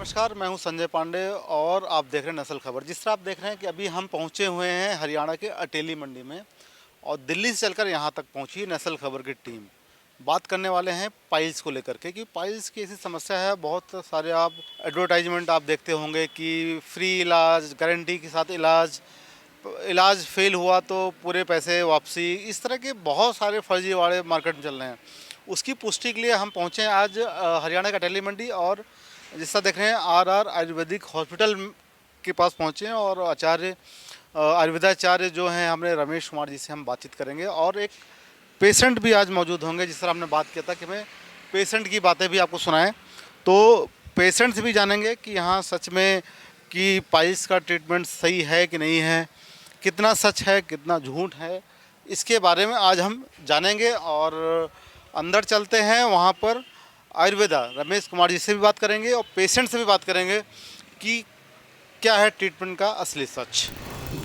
नमस्कार, मैं हूं संजय पांडे और आप देख रहे हैं नस्ल खबर। जिस तरह आप देख रहे हैं कि अभी हम पहुंचे हुए हैं हरियाणा के अटेली मंडी में और दिल्ली से चलकर यहां तक पहुंची है नस्ल खबर की टीम। बात करने वाले हैं पाइल्स को लेकर के कि पाइल्स की ऐसी समस्या है। बहुत सारे आप एडवर्टाइजमेंट आप देखते होंगे कि फ्री इलाज, गारंटी के साथ इलाज, इलाज फेल हुआ तो पूरे पैसे वापसी, इस तरह के बहुत सारे फर्जीवाड़े मार्केट में चल रहे हैं। उसकी पुष्टि के लिए हम पहुंचे हैं आज हरियाणा का अटेली मंडी और जिस तरह देख रहे हैं आर आयुर्वेदिक हॉस्पिटल के पास पहुंचे हैं और आचार्य आयुर्वेदाचार्य जो हैं हमने रमेश कुमार जी से हम बातचीत करेंगे और एक पेशेंट भी आज मौजूद होंगे। जिस तरह हमने बात किया था कि हमें पेशेंट की बातें भी आपको सुनाएं, तो पेशेंट से भी जानेंगे कि यहाँ सच में कि पाइल्स का ट्रीटमेंट सही है कि नहीं है, कितना सच है कितना झूठ है, इसके बारे में आज हम जानेंगे। और अंदर चलते हैं, वहाँ पर आयुर्वेदा रमेश कुमार जी से भी बात करेंगे और पेशेंट से भी बात करेंगे कि क्या है ट्रीटमेंट का असली सच।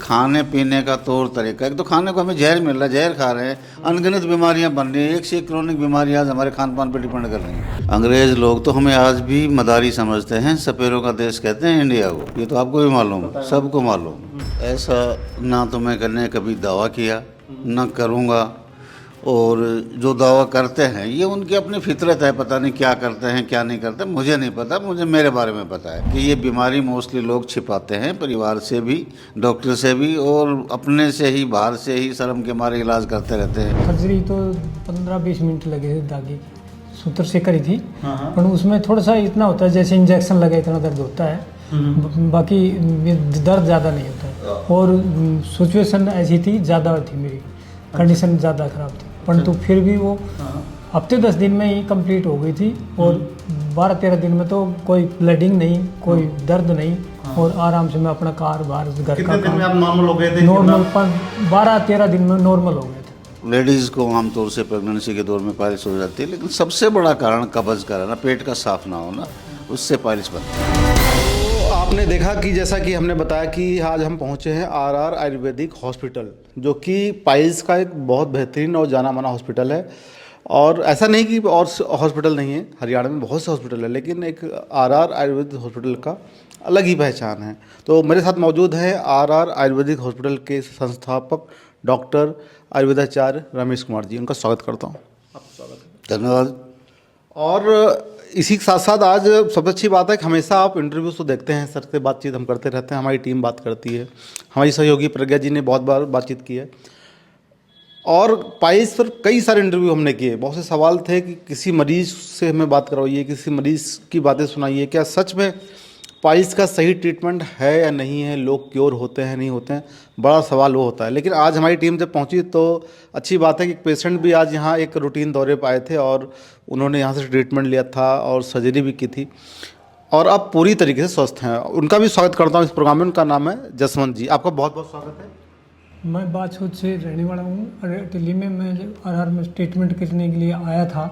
खाने पीने का तौर तरीका, एक तो खाने को हमें जहर मिल रहा है, जहर खा रहे हैं, अनगिनत बीमारियां बन रही हैं, एक से एक क्रोनिक बीमारियां आज हमारे खान पान पर डिपेंड कर रही हैं। अंग्रेज लोग तो हमें आज भी मदारी समझते हैं, सपेरों का देश कहते हैं इंडिया को, ये तो आपको भी मालूम, सबको मालूम। ऐसा ना तो मैंने कभी दावा किया ना करूँगा, और जो दावा करते हैं ये उनकी अपनी फितरत है, पता नहीं क्या करते हैं क्या नहीं करते, मुझे नहीं पता, मुझे मेरे बारे में पता है कि ये बीमारी मोस्टली लोग छिपाते हैं, परिवार से भी, डॉक्टर से भी, और अपने से ही, बाहर से ही शर्म के मारे इलाज करते रहते हैं। सर्जरी तो 15-20 मिनट लगे थे, दागी सूत्र से करी थी, पर उसमें थोड़ा सा इतना होता है जैसे इंजेक्शन लगे इतना दर्द होता है, बाकी दर्द ज़्यादा नहीं होता है। और सिचुएशन ऐसी थी, ज़्यादा थी मेरी कंडीशन, ज़्यादा ख़राब थी, परंतु फिर भी वो हफ्ते 10 दिन में ही कंप्लीट हो गई थी। और 12-13 दिन में तो कोई ब्लीडिंग नहीं, कोई दर्द नहीं, और आराम से मैं अपना कार बाहर घर का दिन में आप नॉर्मल हो गए थे? नॉर्मल 12-13 दिन में नॉर्मल हो गए थे। लेडीज़ को आमतौर से प्रेगनेंसी के दौर में पाइल्स हो जाती है, लेकिन सबसे बड़ा कारण कब्ज़ का रहना, पेट का साफ ना होना, उससे पाइल्स बनती है। तो आपने देखा कि जैसा कि हमने बताया कि आज हम पहुंचे हैं आर आयुर्वेदिक हॉस्पिटल, जो कि पाइल्स का एक बहुत बेहतरीन और जाना माना हॉस्पिटल है। और ऐसा नहीं कि और हॉस्पिटल नहीं है, हरियाणा में बहुत से हॉस्पिटल है, लेकिन एक आर आयुर्वेदिक हॉस्पिटल का अलग ही पहचान है। तो मेरे साथ मौजूद है आर आयुर्वेदिक हॉस्पिटल के संस्थापक डॉक्टर आयुर्वेदाचार्य रमेश कुमार जी। उनका स्वागत करता हूँ। आपका स्वागत है। धन्यवाद। और इसी के साथ साथ आज सबसे अच्छी बात है कि हमेशा आप इंटरव्यूज़ तो देखते हैं, सर से बातचीत हम करते रहते हैं, हमारी टीम बात करती है, हमारी सहयोगी प्रज्ञा जी ने बहुत बार बातचीत की है। और पाइल्स पर कई सारे इंटरव्यू हमने किए, बहुत से सवाल थे कि किसी मरीज़ से हमें बात करवाइए, किसी मरीज़ की बातें सुनाइए, क्या सच में पाइल्स का सही ट्रीटमेंट है या नहीं है, लोग क्योर होते हैं नहीं होते हैं, बड़ा सवाल वो होता है। लेकिन आज हमारी टीम जब पहुंची तो अच्छी बात है कि पेशेंट भी आज यहाँ एक रूटीन दौरे पर आए थे और उन्होंने यहाँ से ट्रीटमेंट लिया था और सर्जरी भी की थी और अब पूरी तरीके से स्वस्थ हैं। उनका भी स्वागत करता हूँ इस प्रोग्राम में। उनका नाम है जसवंत जी। आपका बहुत बहुत स्वागत है। मैं बाछूत से रहने वाला हूँ। दिल्ली में मैं आर में ट्रीटमेंट करने के लिए आया था,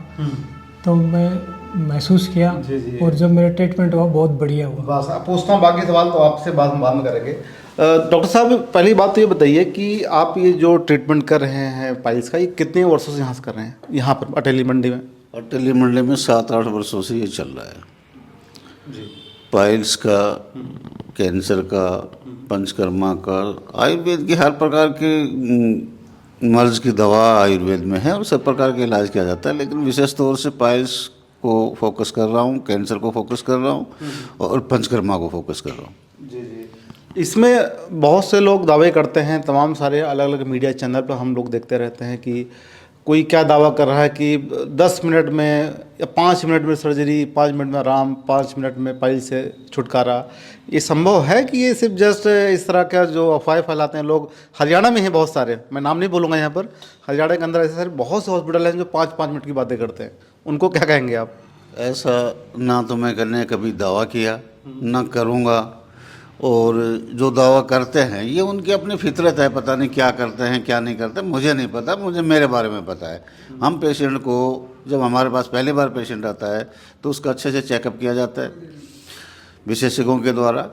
तो मैं महसूस किया, और जब मेरा ट्रीटमेंट हुआ बहुत बढ़िया हुआ। बस पूछता हूँ बाकी सवाल तो आपसे बाद में करेंगे। डॉक्टर साहब, पहली बात तो ये बताइए कि आप ये जो ट्रीटमेंट कर रहे हैं पाइल्स का, ये कितने वर्षों से यहाँ से कर रहे हैं, यहाँ पर अटेली मंडी में? अटेली मंडी में 7-8 वर्षों से ये चल रहा है जी। पाइल्स का, कैंसर का, पंचकर्मा का, आयुर्वेद की हर प्रकार के मर्ज की दवा आयुर्वेद में है और सब प्रकार के इलाज किया जाता है, लेकिन विशेष तौर से पाइल्स को फोकस कर रहा हूँ, कैंसर को फोकस कर रहा हूँ और पंचकर्मा को फोकस कर रहा हूँ। जी जी। इसमें बहुत से लोग दावे करते हैं, तमाम सारे अलग अलग मीडिया चैनल पर हम लोग देखते रहते हैं कि कोई क्या दावा कर रहा है कि 10 मिनट में या 5 मिनट में सर्जरी, 5 मिनट में आराम, 5 मिनट में पाइल्स से छुटकारा। ये संभव है कि ये सिर्फ जस्ट इस तरह का जो अफवाह फैलाते हैं लोग? हरियाणा में हैं बहुत सारे, मैं नाम नहीं बोलूँगा यहाँ पर, हरियाणा के अंदर ऐसे सारे बहुत से हॉस्पिटल हैं जो 5-5 मिनट की बातें करते हैं, उनको क्या कहेंगे आप? ऐसा ना तो मैंने कभी दावा किया ना करूँगा, और जो दावा करते हैं ये उनकी अपनी फितरत है, पता नहीं क्या करते हैं क्या नहीं करते, मुझे नहीं पता, मुझे मेरे बारे में पता है। हम पेशेंट को, जब हमारे पास पहली बार पेशेंट आता है तो उसका अच्छे से चेकअप किया जाता है विशेषज्ञों के द्वारा,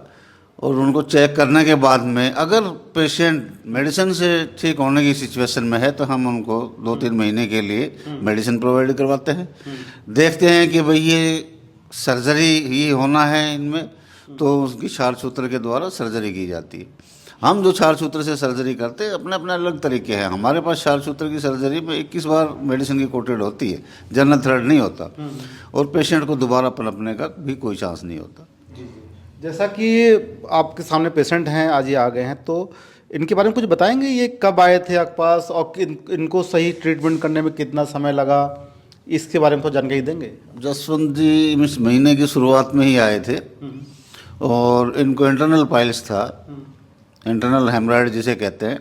और उनको चेक करने के बाद में अगर पेशेंट मेडिसिन से ठीक होने की सिचुएशन में है तो हम उनको 2-3 महीने के लिए मेडिसिन प्रोवाइड करवाते हैं। देखते हैं कि भाई ये सर्जरी ही होना है इनमें, तो उसकी क्षार सूत्र के द्वारा सर्जरी की जाती है। हम जो क्षार सूत्र से सर्जरी करते हैं अपने अपने अलग तरीके हैं। हमारे पास क्षार सूत्र की सर्जरी में 21 बार मेडिसिन की कोटेड होती है, जनरल थ्रेड नहीं होता, और पेशेंट को दोबारा पनपने का भी कोई चांस नहीं होता। जैसा कि आपके सामने पेशेंट हैं, आज ये आ गए हैं, तो इनके बारे में कुछ बताएंगे? ये कब आए थे आपके पास और इनको सही ट्रीटमेंट करने में कितना समय लगा, इसके बारे में तो जानकारी देंगे। जसवंत जी इस महीने की शुरुआत में ही आए थे और इनको इंटरनल पाइल्स था, इंटरनल हेमराइड जिसे कहते हैं,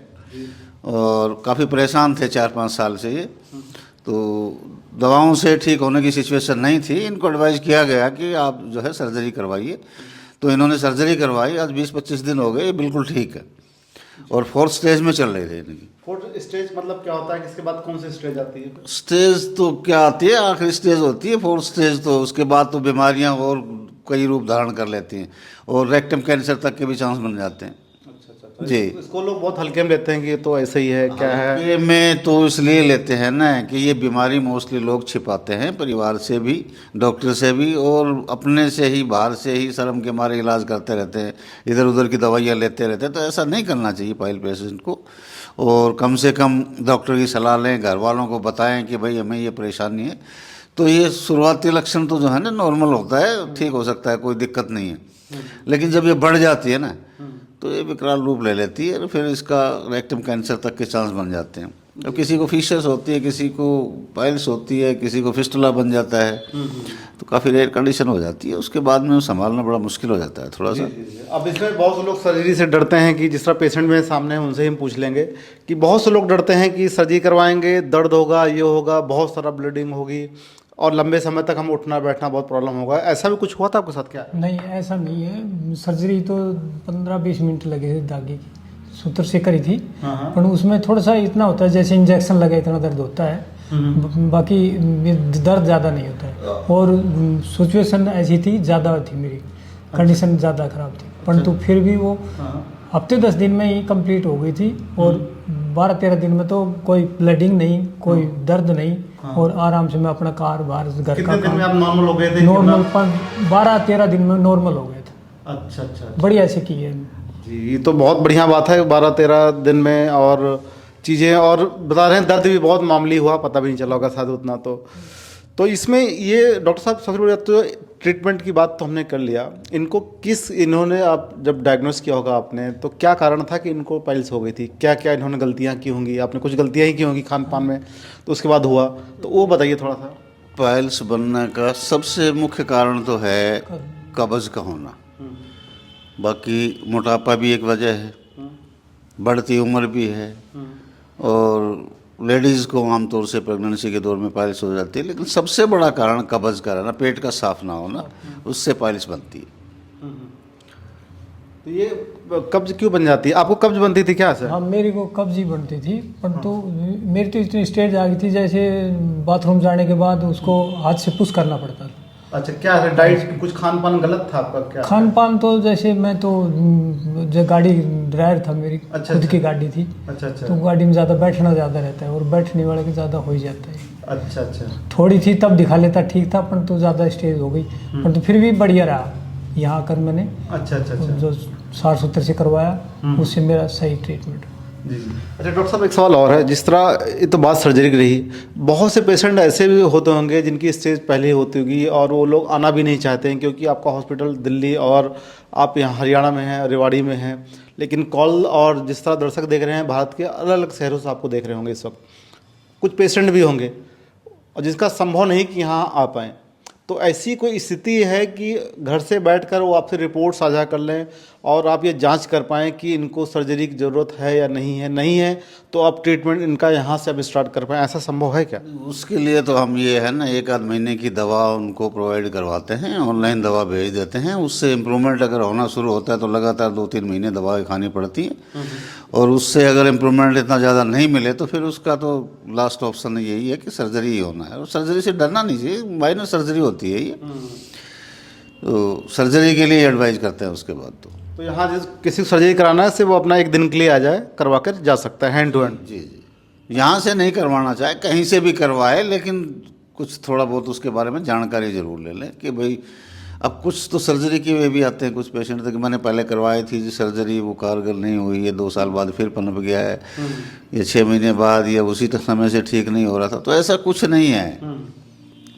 और काफ़ी परेशान थे 4-5 साल से ये। तो दवाओं से ठीक होने की सिचुएशन नहीं थी, इनको एडवाइस किया गया कि आप जो है सर्जरी करवाइए, तो इन्होंने सर्जरी करवाई। आज 20-25 दिन हो गए, ये बिल्कुल ठीक है और 4th स्टेज में चल रही थी इनकी। 4th स्टेज मतलब क्या होता है? इसके बाद कौन सी स्टेज आती है? स्टेज तो क्या आती है, आखिरी स्टेज होती है 4th स्टेज। तो उसके बाद तो बीमारियां और कई रूप धारण कर लेती हैं और रेक्टम कैंसर तक के भी चांस बन जाते हैं। अच्छा। जी, इसको लोग बहुत हल्के में लेते हैं कि ये तो ऐसे ही है, क्या है? ये में तो इसलिए लेते हैं ना कि ये बीमारी मोस्टली लोग छिपाते हैं, परिवार से भी, डॉक्टर से भी, और अपने से ही, बाहर से ही शर्म के मारे इलाज करते रहते हैं, इधर उधर की दवाइयाँ लेते रहते हैं। तो ऐसा नहीं करना चाहिए पाइल पेशेंट को, और कम से कम डॉक्टर की सलाह लें, घर वालों को बताएं कि भाई हमें ये परेशानी है। तो ये शुरुआती लक्षण तो जो है ना नॉर्मल होता है, ठीक हो सकता है, कोई दिक्कत नहीं है। लेकिन जब ये बढ़ जाती है ना तो ये विकराल रूप ले लेती है और फिर इसका रेक्टम कैंसर तक के चांस बन जाते हैं। अब किसी को फिशर्स होती है, किसी को पाइल्स होती है, किसी को फिस्टुला बन जाता है, तो काफ़ी रेयर कंडीशन हो जाती है। उसके बाद में संभालना बड़ा मुश्किल हो जाता है थोड़ा सा। अब इसमें बहुत से लोग सर्जरी से डरते हैं कि जिस तरह पेशेंट मेरे सामने है उनसे ही हम पूछ लेंगे कि बहुत से लोग डरते हैं कि सर्जरी करवाएंगे, दर्द होगा, ये होगा, बहुत सारा ब्लीडिंग होगी और लंबे समय तक हम उठना बैठना बहुत प्रॉब्लम होगा। ऐसा भी कुछ हुआ था आपके साथ क्या? नहीं, ऐसा नहीं है। सर्जरी तो 15-20 मिनट लगे थे, दागी की सूत्र से करी थी, पर उसमें थोड़ा सा इतना होता है जैसे इंजेक्शन लगे इतना दर्द होता है, बाकी दर्द ज़्यादा नहीं होता है। और सिचुएशन ऐसी थी, ज़्यादा थी मेरी कंडीशन, ज़्यादा ख़राब थी, परंतु फिर भी वो हफ्ते 10 दिन में ही कंप्लीट हो गई थी। और 12-13 दिन में तो कोई ब्लीडिंग नहीं, कोई दर्द नहीं, और आराम से मैं अपना कार बाहर घर का दिन में आप नॉर्मल हो गए थे? नॉर्मल 12-13 दिन में नॉर्मल हो गए थे। अच्छा। बढ़िया से की है जी, ये तो बहुत बढ़िया बात है, 12-13 दिन में। और चीज़ें और बता रहे हैं, दर्द भी बहुत मामूली हुआ, पता भी नहीं चला होगा शायद उतना। तो इसमें ये डॉक्टर साहब सबसे बड़ी बात तो ट्रीटमेंट की बात तो हमने कर लिया। इनको इन्होंने आप जब डायग्नोस किया होगा आपने, तो क्या कारण था कि इनको पाइल्स हो गई थी? क्या क्या इन्होंने गलतियां की होंगी? आपने कुछ गलतियां ही की होंगी खान पान में, तो उसके बाद हुआ, तो वो बताइए थोड़ा सा। पाइल्स बनने का सबसे मुख्य कारण तो है कब्ज का होना। बाकी मोटापा भी एक वजह है, बढ़ती उम्र भी है, और लेडीज़ को आमतौर से प्रेगनेंसी के दौर में पाइल्स हो जाती है। लेकिन सबसे बड़ा कारण कब्ज का रहना, पेट का साफ ना होना, उससे पाइल्स बनती है। तो ये कब्ज क्यों बन जाती है? आपको कब्ज बनती थी क्या सर? हाँ, मेरी को कब्ज ही बनती थी, परंतु मेरी तो इतनी स्टेज आ गई थी जैसे बाथरूम जाने के बाद उसको हाथ से पुश करना पड़ता था। अच्छा, क्या है डाइट, कुछ खान पान गलत था आपका क्या? खान पान तो जैसे मैं तो जो गाड़ी ड्राइवर था मेरी, खुद की गाड़ी थी। अच्छा। तो गाड़ी में ज़्यादा बैठना ज़्यादा रहता है और बैठने वाले के ज़्यादा हो ही जाता है। अच्छा। थोड़ी थी तब दिखा लेता, ठीक था, परंतु ज़्यादा स्टेज हो गई, परंतु फिर भी बढ़िया रहा। यहाँ आकर मैंने अच्छा जो क्षार सूत्र से करवाया, उससे मेरा सही ट्रीटमेंट। जी। अच्छा डॉक्टर साहब, एक सवाल और है। जिस तरह ये तो बात सर्जरी की रही, बहुत से पेशेंट ऐसे भी होते होंगे जिनकी स्टेज पहले होती होगी और वो लोग आना भी नहीं चाहते हैं, क्योंकि आपका हॉस्पिटल दिल्ली और आप यहाँ हरियाणा में हैं, रेवाड़ी में हैं, लेकिन कॉल और जिस तरह दर्शक देख रहे हैं भारत के अलग अलग शहरों से आपको देख रहे होंगे इस वक्त, कुछ पेशेंट भी होंगे और जिसका संभव नहीं कि यहाँ आ पाएँ। तो ऐसी कोई स्थिति है कि घर से बैठकर वो आपसे रिपोर्ट साझा कर लें और आप ये जांच कर पाएँ कि इनको सर्जरी की ज़रूरत है या नहीं है, तो आप ट्रीटमेंट इनका यहाँ से अब स्टार्ट कर पाएँ, ऐसा संभव है क्या? उसके लिए तो हम ये है ना 1 आध महीने की दवा उनको प्रोवाइड करवाते हैं, ऑनलाइन दवा भेज देते हैं। उससे इम्प्रूवमेंट अगर होना शुरू होता है तो लगातार 2-3 महीने दवा खानी पड़ती है, और उससे अगर इम्प्रूवमेंट इतना ज़्यादा नहीं मिले तो फिर उसका तो लास्ट ऑप्शन यही है कि सर्जरी ही होना है। और सर्जरी से डरना नहीं चाहिए, माइनर सर्जरी होती है ये, तो सर्जरी के लिए एडवाइज करते हैं उसके बाद। तो यहाँ जिस किसी को सर्जरी कराना है सिर्फ वो अपना 1 दिन के लिए आ जाए, करवा कर जा सकता है हैंड टू हैंड। जी, यहाँ से नहीं करवाना चाहे कहीं से भी करवाए, लेकिन कुछ थोड़ा बहुत उसके बारे में जानकारी ज़रूर ले लें कि भाई अब कुछ तो सर्जरी के वे भी आते हैं कुछ पेशेंट तो कि मैंने पहले करवाई थी जी सर्जरी, वो कारगर नहीं हुई है, 2 साल बाद फिर पनप गया है, या 6 महीने बाद, या उसी समय से ठीक नहीं हो रहा था। तो ऐसा कुछ नहीं है,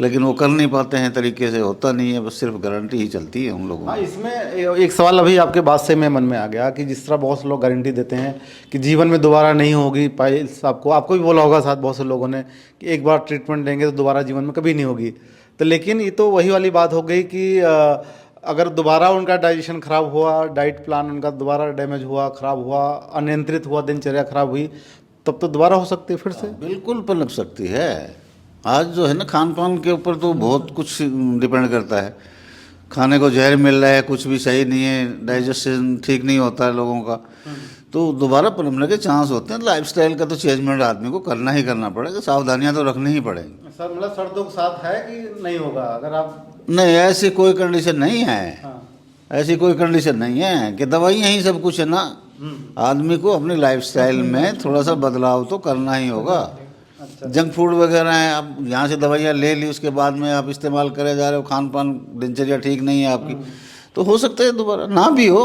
लेकिन वो कर नहीं पाते हैं, तरीके से होता नहीं है, बस सिर्फ गारंटी ही चलती है उन लोगों हाँ, की। इसमें एक सवाल अभी आपके बात से मेरे मन में आ गया कि जिस तरह बहुत से लोग गारंटी देते हैं कि जीवन में दोबारा नहीं होगी पाइल्स, आपको भी बोला होगा साथ बहुत से लोगों ने कि एक बार ट्रीटमेंट देंगे तो दोबारा जीवन में कभी नहीं होगी। तो लेकिन ये तो वही वाली बात हो गई कि अगर दोबारा उनका डाइजेशन खराब हुआ, डाइट प्लान उनका दोबारा डैमेज हुआ, खराब हुआ, अनियंत्रित हुआ, दिनचर्या खराब हुई, तब तो दोबारा हो सकती है फिर से। बिल्कुल पनप सकती है। आज जो है ना खान पान के ऊपर तो बहुत कुछ डिपेंड करता है। खाने को जहर मिल रहा है, कुछ भी सही नहीं है, डाइजेशन ठीक नहीं होता है लोगों का, तो दोबारा पनपने के चांस होते हैं। लाइफस्टाइल का तो चेंजमेंट आदमी को करना ही करना पड़ेगा, सावधानियां तो रखनी ही पड़ेंगी। सर मतलब सर्दों के साथ है कि नहीं होगा अगर आप? नहीं, ऐसी कोई कंडीशन नहीं है। हाँ। ऐसी कोई कंडीशन नहीं है कि दवाइयाँ ही सब कुछ है ना। आदमी को अपनी लाइफस्टाइल में थोड़ा सा बदलाव तो करना ही होगा। अच्छा। जंक फूड वगैरह हैं, आप यहाँ से दवाइयाँ ले ली, उसके बाद में आप इस्तेमाल करे जा रहे हो, खान पान दिनचर्या ठीक नहीं है आपकी, तो हो सकता है दोबारा ना भी हो,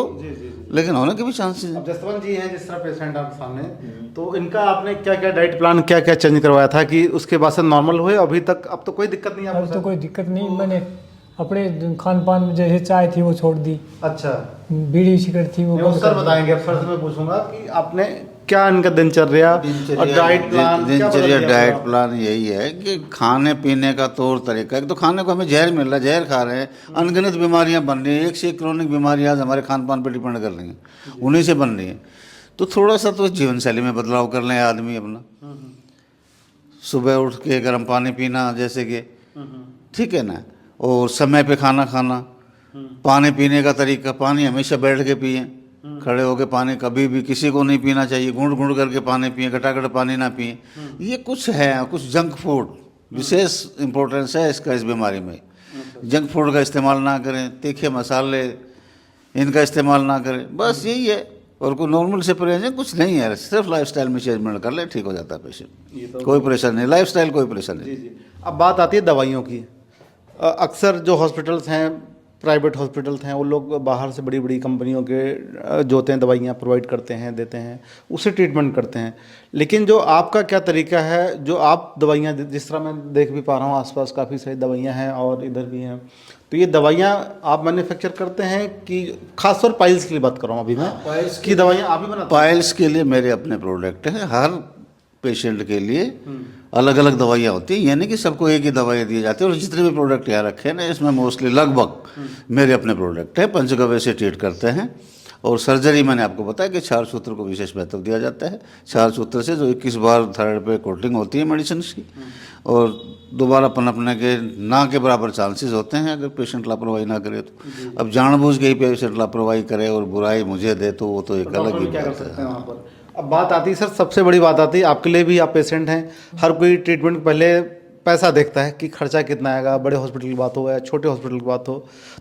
लेकिन होने के भी चांसेस हैं। अब जसवंत जी हैं जिस तरह पेशेंट आपके सामने, तो इनका आपने क्या क्या डाइट प्लान क्या क्या चेंज करवाया था कि उसके बाद से नॉर्मल हुए? अभी तक अब तो कोई दिक्कत नहीं है अब आपको? तो कोई दिक्कत नहीं, मैंने अपने खान पान में जैसे चाय थी वो छोड़ दी, अच्छा, बीड़ी सिगरेट थी वो नहीं, बंद सर कर दी। बताएंगे। अब सर से मैं पूछूंगा कि आपने क्या इनका दिनचर्या और डाइट प्लान क्या बदल दिनचर्या दिया डाइट आपका? प्लान यही है कि खाने पीने का तौर तरीका, एक तो खाने को हमें जहर मिल रहा है, जहर खा रहे हैं, अनगिनत बीमारियां बन रही हैं, एक से एक क्रोनिक बीमारियां आज हमारे खान पान पर डिपेंड कर रही हैं, उन्हीं से बन रही हैं। तो थोड़ा सा तो जीवन शैली में बदलाव कर लें आदमी अपना, सुबह उठ के गर्म पानी पीना जैसे कि, ठीक है ना, और समय पे खाना खाना, पानी पीने का तरीका, पानी हमेशा बैठ के पिए, खड़े होके पानी कभी भी किसी को नहीं पीना चाहिए, घूंट घूंट करके पानी पिए, गटागट पानी ना पिए। ये कुछ है, कुछ जंक फूड विशेष इंपॉर्टेंस है इसका इस बीमारी में। जंक फूड का इस्तेमाल ना करें, तीखे मसाले इनका इस्तेमाल ना करें, बस यही है। और कोई नॉर्मल से परहेज कुछ नहीं है, सिर्फ लाइफस्टाइल में चेंजमेंट कर ले, ठीक हो जाता है पेशेंट। कोई परेशानी नहीं, लाइफस्टाइल कोई परेशानी नहीं। जी। अब बात आती है दवाइयों की। अक्सर जो हॉस्पिटल्स हैं, प्राइवेट हॉस्पिटल्स हैं, वो लोग बाहर से बड़ी बड़ी कंपनियों के जो होते हैं दवाइयाँ प्रोवाइड करते हैं, देते हैं, उससे ट्रीटमेंट करते हैं। लेकिन जो आपका क्या तरीका है, जो आप दवाइयाँ जिस तरह मैं देख भी पा रहा हूँ आसपास काफ़ी सारी दवाइयाँ हैं और इधर भी हैं, तो ये दवाइयाँ आप मैन्युफैक्चर करते हैं कि खासतौर पाइल्स के लिए बात कर रहा हूँ अभी मैं, पाइल्स की दवाइयाँ आप ही बनाते हैं? पाइल्स के लिए मेरे अपने प्रोडक्ट हैं, हर पेशेंट के लिए अलग अलग दवाइयाँ होती हैं, यानी कि सबको एक ही दवाई दी जाती है। और जितने भी प्रोडक्ट यहाँ रखे हैं ना, इसमें मोस्टली लगभग मेरे अपने प्रोडक्ट हैं, पंचगव्य से ट्रीट करते हैं। और सर्जरी मैंने आपको बताया कि 4 सूत्र को विशेष महत्व दिया जाता है। 4 सूत्र से जो 21 बार थायराइड पे कोटिंग होती है मेडिसिन की, और दोबारा पनपने के ना के बराबर चांसेस होते हैं अगर पेशेंट लापरवाही ना करे तो। अब जानबूझ के ही पेशेंट लापरवाही करे और बुराई मुझे दे तो वो तो एक अलग ही क्या कर बात सकते हैं है। वहाँ पर? अब बात आती है सर, सबसे बड़ी बात आती है आपके लिए भी, आप पेशेंट हैं, हर कोई ट्रीटमेंट पहले पैसा देखता है कि खर्चा कितना आएगा, बड़े हॉस्पिटल की बात हो या छोटे हॉस्पिटल की बात हो।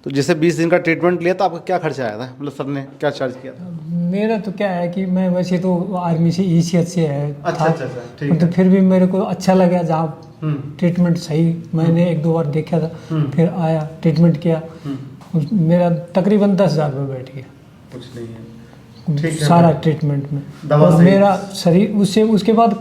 तो जैसे 20 दिन का ट्रीटमेंट लिया तो आपका क्या खर्चा आया था, मतलब सर ने क्या चार्ज किया था? मेरा तो क्या है कि मैं वैसे तो आर्मी से ईसीएच से है अच्छा, था, अच्छा, ठीक है। तो फिर भी मेरे को अच्छा लगा जहाँ ट्रीटमेंट सही, मैंने 1-2 बार देखा था, फिर आया ट्रीटमेंट किया, मेरा तकरीबन 10,000 रुपये बैठ गया कुछ नहीं है, ठीक है, सारा ट्रीटमेंट में। दवा और सही। मेरा शरीर उसके बाद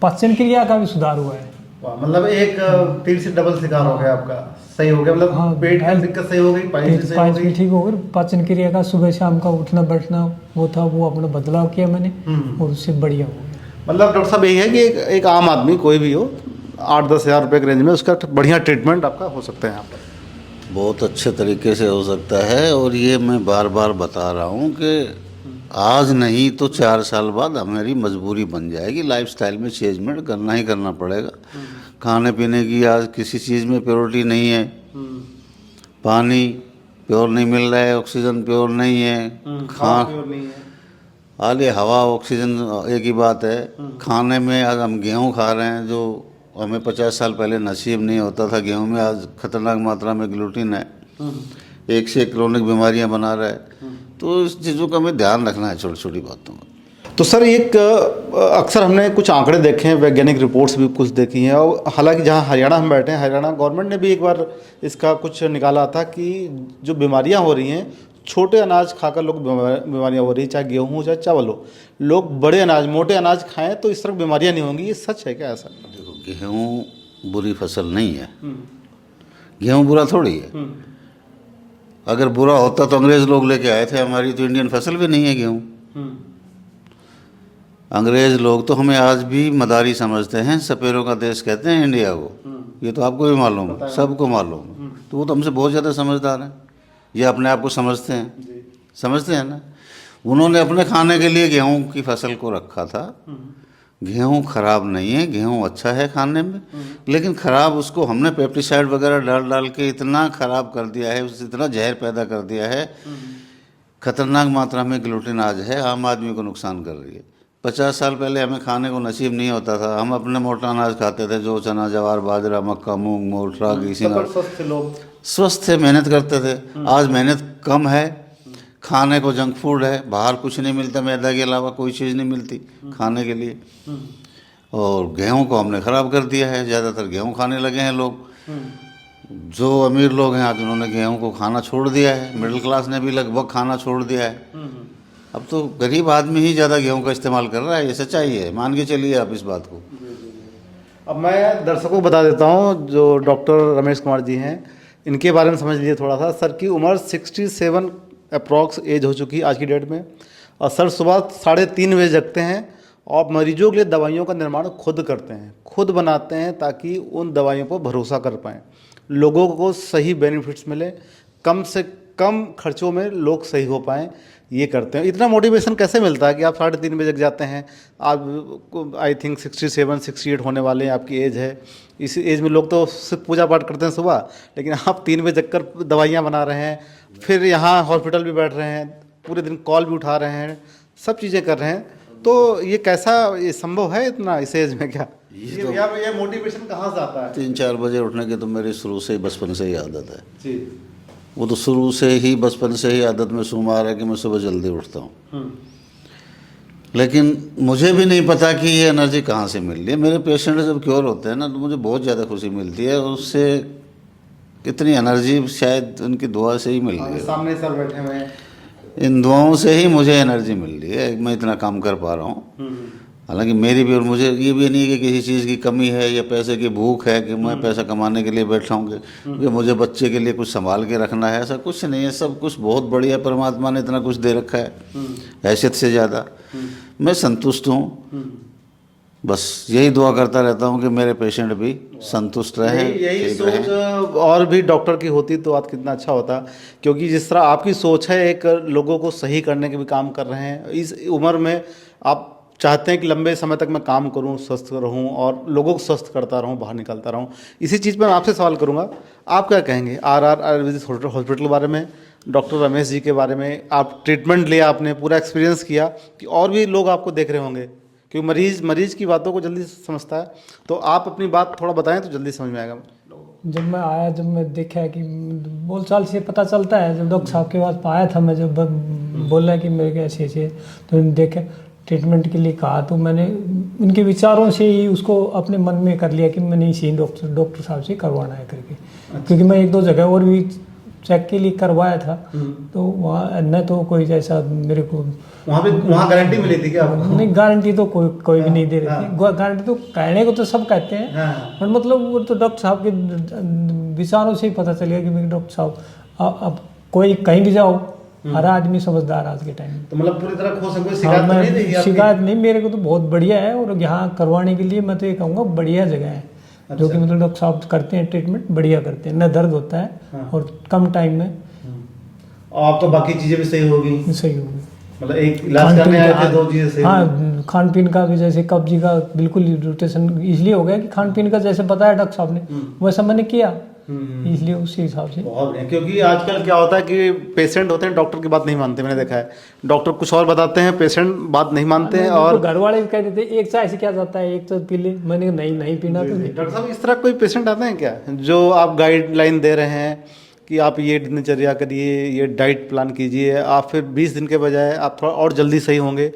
पाचन क्रिया का भी सुधार हुआ है। वाह, मतलब एक तीर से डबल शिकार हो गया आपका, सही हो गया, मतलब हाँ, पेट की दिक्कत सही हो गई, पाइल्स भी सही हो पाइल्स भी गई। ठीक हो गई, पाचन क्रिया का सुबह शाम का उठना बैठना वो था, वो अपना बदलाव किया मैंने और उससे बढ़िया हो गया। मतलब डॉक्टर साहब यही है कि एक आम आदमी कोई भी हो, 8-10 हज़ार रुपये के रेंज में उसका बढ़िया ट्रीटमेंट आपका हो सकता है यहाँ पर। बहुत अच्छे तरीके से हो सकता है। और ये मैं बार बार बता रहा हूँ कि आज नहीं तो 4 साल बाद हमारी मजबूरी बन जाएगी, लाइफस्टाइल में चेंजमेंट करना ही करना पड़ेगा। खाने पीने की आज किसी चीज़ में प्योरिटी नहीं है, पानी प्योर नहीं मिल रहा है, ऑक्सीजन प्योर नहीं है, खाली हवा ऑक्सीजन एक ही बात है। खाने में आज हम गेहूँ खा रहे हैं जो हमें 50 साल पहले नसीब नहीं होता था। गेहूँ में आज खतरनाक मात्रा में ग्लूटीन है, एक से एक क्रोनिक बीमारियां बना रहा है। तो इस चीज़ों का हमें ध्यान रखना है, छोटी छोटी बातों का। तो सर एक अक्सर हमने कुछ आंकड़े देखे हैं, वैज्ञानिक रिपोर्ट्स भी कुछ देखी हैं, और हालांकि जहां हरियाणा हम बैठे हैं, हरियाणा गवर्नमेंट ने भी एक बार इसका कुछ निकाला था कि जो बीमारियां हो रही हैं, छोटे अनाज खाकर लोग बीमारियां हो रही हैं, चाहे गेहूं हो चाहे चावल हो, लोग बड़े अनाज मोटे अनाज खाएं तो इस तरह बीमारियां नहीं होंगी। ये सच है क्या ऐसा? देखो, गेहूँ बुरी फसल नहीं है। गेहूँ बुरा थोड़ी है। अगर बुरा होता तो अंग्रेज लोग लेके आए थे। हमारी तो इंडियन फसल भी नहीं है गेहूँ। अंग्रेज लोग तो हमें आज भी मदारी समझते हैं, सपेरों का देश कहते हैं इंडिया को। ये तो आपको भी मालूम है, सबको मालूम है। तो वो तो हमसे बहुत ज़्यादा समझदार हैं। ये अपने आप को समझते हैं, समझते हैं ना। उन्होंने अपने खाने के लिए गेहूं की फसल को रखा था। गेहूं खराब नहीं है, गेहूं अच्छा है खाने में, लेकिन खराब उसको हमने पेस्टिसाइड वगैरह डाल डाल के इतना खराब कर दिया है, उससे इतना जहर पैदा कर दिया है। खतरनाक मात्रा में ग्लूटेन आज है, आम आदमी को नुकसान कर रही है। 50 साल पहले हमें खाने को नसीब नहीं होता था। हम अपने मोटा अनाज खाते थे, जो चना जवार बाजरा मक्का मूंग मोठ रागी सिंगार। स्वस्थ थे, मेहनत करते थे। आज मेहनत कम है, खाने को जंक फूड है, बाहर कुछ नहीं मिलता, मैदा के अलावा कोई चीज़ नहीं मिलती खाने के लिए। और गेहूं को हमने ख़राब कर दिया है, ज़्यादातर गेहूं खाने लगे हैं लोग। जो अमीर लोग हैं आज उन्होंने गेहूं को खाना छोड़ दिया है, मिडिल क्लास ने भी लगभग खाना छोड़ दिया है। अब तो गरीब आदमी ही ज़्यादा गेहूं का इस्तेमाल कर रहा है, ये सच्चाई है, मान के चलिए आप इस बात को। अब मैं दर्शकों को बता देता हूँ, जो डॉक्टर रमेश कुमार जी हैं, इनके बारे में समझ लीजिए थोड़ा सा। सर की उम्र 67 अप्रॉक्स एज हो चुकी है आज की डेट में, और सर सुबह 3:30 बजे जगते हैं और मरीजों के लिए दवाइयों का निर्माण खुद करते हैं, खुद बनाते हैं, ताकि उन दवाइयों पर भरोसा कर पाएँ, लोगों को सही बेनिफिट्स मिले, कम से कम खर्चों में लोग सही हो पाएँ, ये करते हैं। इतना मोटिवेशन कैसे मिलता है कि आप 3:30 बजे जग जाते हैं? आप आई थिंक 67-68 होने वाले हैं, आपकी एज है। इस एज में लोग तो सिर्फ पूजा पाठ करते हैं सुबह, लेकिन आप 3 बजे जग कर दवाइयाँ बना रहे हैं, फिर यहाँ हॉस्पिटल भी बैठ रहे हैं, पूरे दिन कॉल भी उठा रहे हैं, सब चीज़ें कर रहे हैं। तो ये कैसा ये संभव है इतना इस एज में? क्या ये मोटिवेशन कहाँ से आता है? 3-4 बजे उठने की तो मेरी शुरू से ही बचपन से ही आदत है जी। वो तो शुरू से ही बचपन से ही आदत में शुमार है कि मैं सुबह जल्दी उठता हूँ। लेकिन मुझे भी नहीं पता कि ये एनर्जी कहाँ से मिल रही है। मेरे पेशेंट जब क्योर होते हैं ना, तो मुझे बहुत ज़्यादा खुशी मिलती है, और उससे इतनी एनर्जी शायद उनकी दुआ से ही मिल रही है। सामने सर बैठे हुए हैं, इन दुआओं से ही मुझे एनर्जी मिल रही है, मैं इतना काम कर पा रहा हूँ। हालांकि मेरी भी, और मुझे ये भी नहीं है कि किसी चीज़ की कमी है या पैसे की भूख है कि मैं पैसा कमाने के लिए बैठा हूँ कि मुझे बच्चे के लिए कुछ संभाल के रखना है, ऐसा कुछ नहीं है। सब कुछ बहुत बढ़िया, परमात्मा ने इतना कुछ दे रखा है, हैसियत से ज़्यादा। मैं संतुष्ट हूँ, बस यही दुआ करता रहता हूँ कि मेरे पेशेंट भी संतुष्ट रहें। यही सोच और भी डॉक्टर की होती तो आज कितना अच्छा होता, क्योंकि जिस तरह आपकी सोच है, एक लोगों को सही करने के भी काम कर रहे हैं। इस उम्र में आप चाहते हैं कि लंबे समय तक मैं काम करूं, स्वस्थ रहूं और लोगों को स्वस्थ करता रहूं, बाहर निकलता रहूं। इसी चीज़ पर मैं आपसे सवाल करूंगा, आप क्या कहेंगे आरआर आयुर्वेदिक हॉस्पिटल के बारे में, डॉक्टर रमेश जी के बारे में? आप ट्रीटमेंट लिया, आपने पूरा एक्सपीरियंस किया, कि और भी लोग आपको देख रहे होंगे, क्योंकि मरीज की बातों को जल्दी समझता है। तो आप अपनी बात थोड़ा बताएं तो जल्दी समझ में आएगा। जब मैं आया, जब मैं देखा कि बोलचाल से पता चलता है, जब डॉक्टर साहब के पास आया था मैं, जब बोला कि मेरे को ऐसे ऐसे, तो देखे ट्रीटमेंट के लिए कहा, तो मैंने उनके विचारों से ही उसको अपने मन में कर लिया कि मैंने इसी डॉक्टर साहब से करवाना है करके। क्योंकि मैं 1-2 जगह और भी चेक के लिए करवाया था, तो वहाँ न तो कोई जैसा मेरे को वहाँ गारंटी मिली थी क्या आपको? नहीं, गारंटी तो कोई भी नहीं दे रही थी। गारंटी तो कहने को तो सब कहते हैं, पर मतलब वो तो डॉक्टर साहब के विचारों से ही पता चल गया कि मेरे डॉक्टर साहब अब कोई कहीं भी जाओ, हर आदमी समझदार आज के टाइम में। तो मतलब पूरी तरह खोज कोई शिकायत तो नहीं देगी? शिकायत नहीं, मेरे को तो बहुत बढ़िया है, और यहाँ करवाने के लिए मैं तो ये कहूँगा बढ़िया जगह है। अच्छा। जो कि मतलब डॉक्टर साहब करते हैं ट्रीटमेंट, बढ़िया करते हैं, न दर्द होता है और कम टाइम में। और अब तो बाकी चीज़ें भी सही होगी? सही होगी, मतलब एक इलाज करने आए थे, 2 चीज़ें सही। हाँ, खान पीन का भी, जैसे कब्जी का बिल्कुल रोटेशन इसलिए हो गया कि खान पीन का जैसे बताया डॉक्टर साहब ने, वैसा मैंने किया, इसलिए उसी हिसाब से। बहुत बढ़िया, क्योंकि आजकल क्या होता है कि पेशेंट होते हैं, डॉक्टर की बात नहीं मानते। मैंने देखा है, डॉक्टर कुछ और बताते हैं, पेशेंट बात नहीं मानते हैं। और घर वाले भी कह देते हैं एक चाय से क्या जाता है, एक तो पी ले। मैंने नहीं पीना। तो डॉक्टर साहब, इस तरह कोई पेशेंट आते हैं क्या, जो आप गाइडलाइन दे रहे हैं कि आप ये दिनचर्या करिए, ये डाइट प्लान कीजिए, आप फिर 20 दिन के बजाय आप थोड़ा और जल्दी सही होंगे,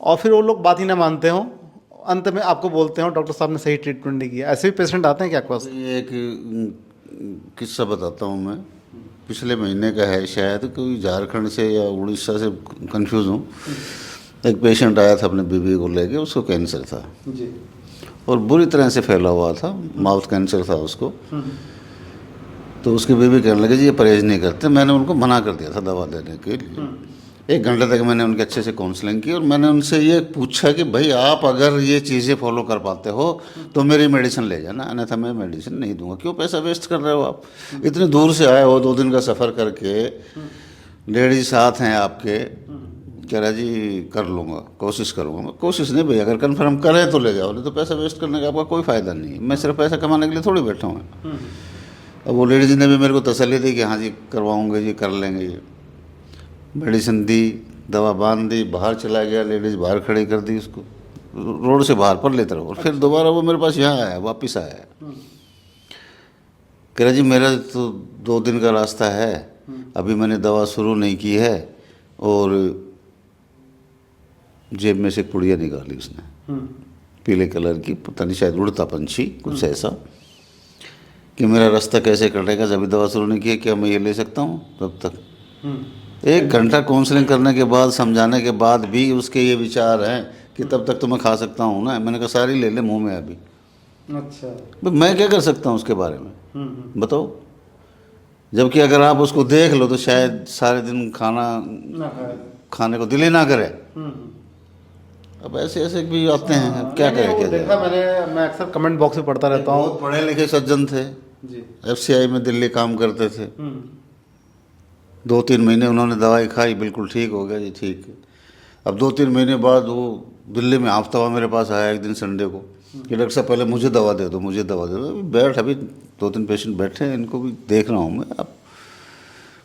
और फिर वो लोग बात ही ना मानते हों, अंत में आपको बोलते हो डॉक्टर साहब ने सही ट्रीटमेंट नहीं किया। ऐसे भी पेशेंट आते हैं क्या आपके पास? ये एक किस्सा बताता हूँ मैं, पिछले महीने का है शायद, कोई झारखंड से या उड़ीसा से कंफ्यूज हूँ। एक पेशेंट आया था अपने बीवी को लेके, उसको कैंसर था जी। और बुरी तरह से फैला हुआ था, माउथ कैंसर था उसको। तो उसकी बीवी कहने लगी जी ये परहेज नहीं करते। मैंने उनको मना कर दिया था दवा देने के लिए। 1 घंटे तक मैंने उनके अच्छे से काउंसलिंग की और मैंने उनसे ये पूछा कि भाई आप अगर ये चीज़ें फॉलो कर पाते हो तो मेरी मेडिसिन ले जाना, अन्यथा मैं मेडिसिन नहीं दूंगा। क्यों पैसा वेस्ट कर रहे हो आप? इतनी दूर से आए हो, 2 दिन का सफ़र करके, लेडीज साथ हैं आपके, कह रहा जी कर लूँगा, कोशिश करूँगा। मैं कोशिश नहीं भैया, अगर कन्फर्म करें तो ले जाओ, नहीं तो पैसा वेस्ट करने का आपका कोई फ़ायदा नहीं है। मैं सिर्फ पैसा कमाने के लिए थोड़ी बैठा हूँ। अब वो लेडीज ने भी मेरे को तसल्ली दी कि हाँ जी करवाऊँगे जी, कर लेंगे ये। मेडिसिन दी, दवा बांध दी, बाहर चला गया, लेडीज़ बाहर खड़ी कर दी उसको, रोड से बाहर पर लेते रहो। और फिर दोबारा वो मेरे पास यहाँ आया, वापस आया, कह रहा जी मेरा तो 2 दिन का रास्ता है, अभी मैंने दवा शुरू नहीं की है। और जेब में से पुड़िया निकाली उसने, पीले कलर की, पता नहीं शायद उड़ता पंछी कुछ ऐसा, कि मेरा रास्ता कैसे कटेगा, जब भी दवा शुरू नहीं की है, क्या मैं ये ले सकता हूँ? तब तक 1 घंटा काउंसलिंग करने के बाद, समझाने के बाद भी उसके ये विचार हैं कि तब तक तो मैं खा सकता हूँ ना। मैंने कहा सारी ले ले मुंह में अभी। अच्छा, मैं क्या कर सकता हूँ उसके बारे में, बताओ? जबकि अगर आप उसको देख लो तो शायद सारे दिन खाने को दिल ही ना करे। अब ऐसे ऐसे भी आते हैं, अब क्या करें? क्या देखा मैं अक्सर कमेंट बॉक्स में पढ़ता रहता हूँ। बहुत पढ़े लिखे सज्जन थे जी। FCI में दिल्ली काम करते थे। 2-3 महीने उन्होंने दवाई खाई, बिल्कुल ठीक हो गया जी, ठीक है। अब 2-3 महीने बाद वो दिल्ली में आफ्तावा मेरे पास आया एक दिन संडे को कि डॉक्टर साहब पहले मुझे दवा दे दो, मुझे दवा दे दो। बैठ, अभी 2-3 पेशेंट बैठे हैं, इनको भी देख रहा हूँ मैं। अब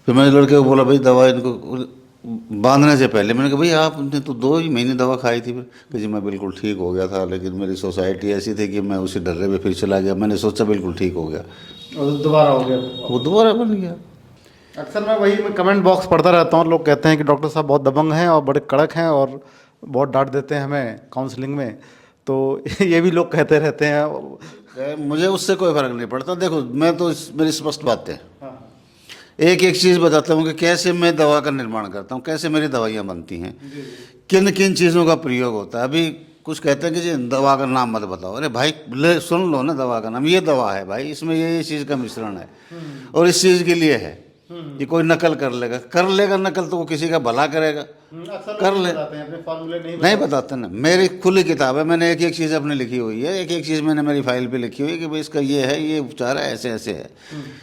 फिर मैंने लड़के को बोला भाई दवा इनको बांधने से पहले, मैंने कहा भाई आपने तो 2 ही महीने दवा खाई थी। फिर कि जी मैं बिल्कुल ठीक हो गया था, लेकिन मेरी सोसाइटी ऐसी थी कि मैं उसी डर्रे में फिर चला गया। मैंने सोचा बिल्कुल ठीक हो गया, और दोबारा हो गया, वो दोबारा बन गया। अक्सर मैं कमेंट बॉक्स पढ़ता रहता हूँ। लोग कहते हैं कि डॉक्टर साहब बहुत दबंग हैं और बड़े कड़क हैं और बहुत डांट देते हैं हमें काउंसलिंग में, तो ये भी लोग कहते रहते हैं। मुझे उससे कोई फ़र्क नहीं पड़ता। देखो मैं तो मेरी स्पष्ट बात है, एक एक चीज़ बताता हूँ कि कैसे मैं दवा का निर्माण करता हूँ, कैसे मेरी दवाइयाँ बनती हैं, किन किन चीज़ों का प्रयोग होता है। अभी कुछ कहते हैं कि जी दवा का नाम मत बताओ। अरे भाई सुन लो ना, दवा का नाम, ये दवा है भाई, इसमें ये चीज़ का मिश्रण है और इस चीज़ के लिए है। ये कोई नकल कर लेगा नकल तो वो किसी का भला करेगा, कर ले। अपने फॉर्मूले नहीं बताते ना, मेरी खुली किताब है, मैंने एक एक चीज़ अपने लिखी हुई है, एक एक चीज़ मैंने मेरी फाइल पे लिखी हुई है कि भाई इसका ये है, ये उपचार है, ऐसे ऐसे है।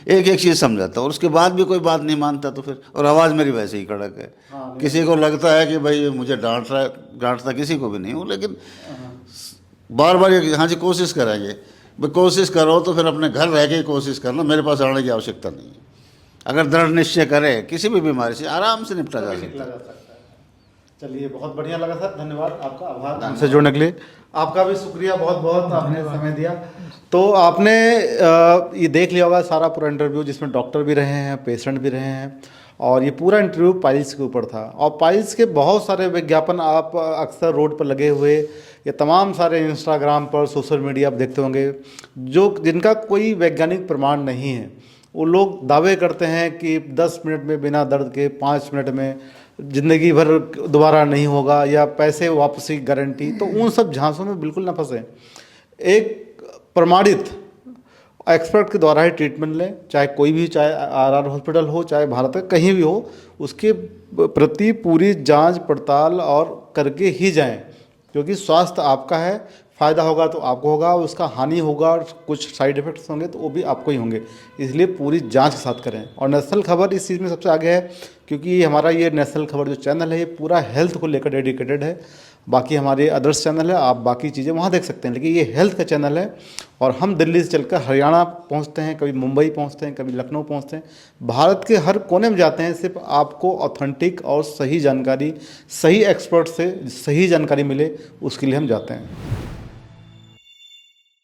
एक एक चीज़ समझाता हूँ और उसके बाद भी कोई बात नहीं मानता तो फिर, और आवाज़ मेरी वैसे ही कड़क है। किसी को लगता है कि भाई मुझे डांटता किसी को भी नहीं हूँ, लेकिन बार बार हाँ जी कोशिश करेंगे, भाई कोशिश करो तो फिर अपने घर रह के ही कोशिश करना, मेरे पास आने की आवश्यकता नहीं है। अगर दृढ़ निश्चय करे किसी भी बीमारी से आराम से निपटा जा सकता है। चलिए, बहुत बढ़िया लगा सर, धन्यवाद आपका, आभार हमसे जुड़ने के लिए। आपका भी शुक्रिया, बहुत बहुत आपने समय दिया। तो आपने ये देख लिया होगा सारा पूरा इंटरव्यू, जिसमें डॉक्टर भी रहे हैं, पेशेंट भी रहे हैं, और ये पूरा इंटरव्यू पाइल्स के ऊपर था। और पाइल्स के बहुत सारे विज्ञापन आप अक्सर रोड पर लगे हुए, ये तमाम सारे इंस्टाग्राम पर, सोशल मीडिया आप देखते होंगे, जिनका कोई वैज्ञानिक प्रमाण नहीं है। वो लोग दावे करते हैं कि 10 मिनट में बिना दर्द के, 5 मिनट में ज़िंदगी भर दोबारा नहीं होगा, या पैसे वापसी गारंटी। तो उन सब झांसों में बिल्कुल ना फंसे। एक प्रमाणित एक्सपर्ट के द्वारा ही ट्रीटमेंट लें, चाहे कोई भी, चाहे RR हॉस्पिटल हो, चाहे भारत का कहीं भी हो, उसके प्रति पूरी जांच पड़ताल और करके ही जाएं, क्योंकि स्वास्थ्य आपका है। फ़ायदा होगा तो आपको होगा, उसका हानि होगा, कुछ साइड इफ़ेक्ट्स होंगे तो वो भी आपको ही होंगे। इसलिए पूरी जांच के साथ करें। और नेशनल खबर इस चीज़ में सबसे आगे है, क्योंकि हमारा ये नेशनल खबर जो चैनल है, ये पूरा हेल्थ को लेकर डेडिकेटेड है। बाकी हमारे अदर्स चैनल है, आप बाकी चीज़ें वहाँ देख सकते हैं, लेकिन ये हेल्थ का चैनल है। और हम दिल्ली से चलकर हरियाणा पहुँचते हैं, कभी मुंबई पहुँचते हैं, कभी लखनऊ पहुँचते हैं, भारत के हर कोने में जाते हैं, सिर्फ आपको ऑथेंटिक और सही जानकारी, सही एक्सपर्ट से सही जानकारी मिले, उसके लिए हम जाते हैं।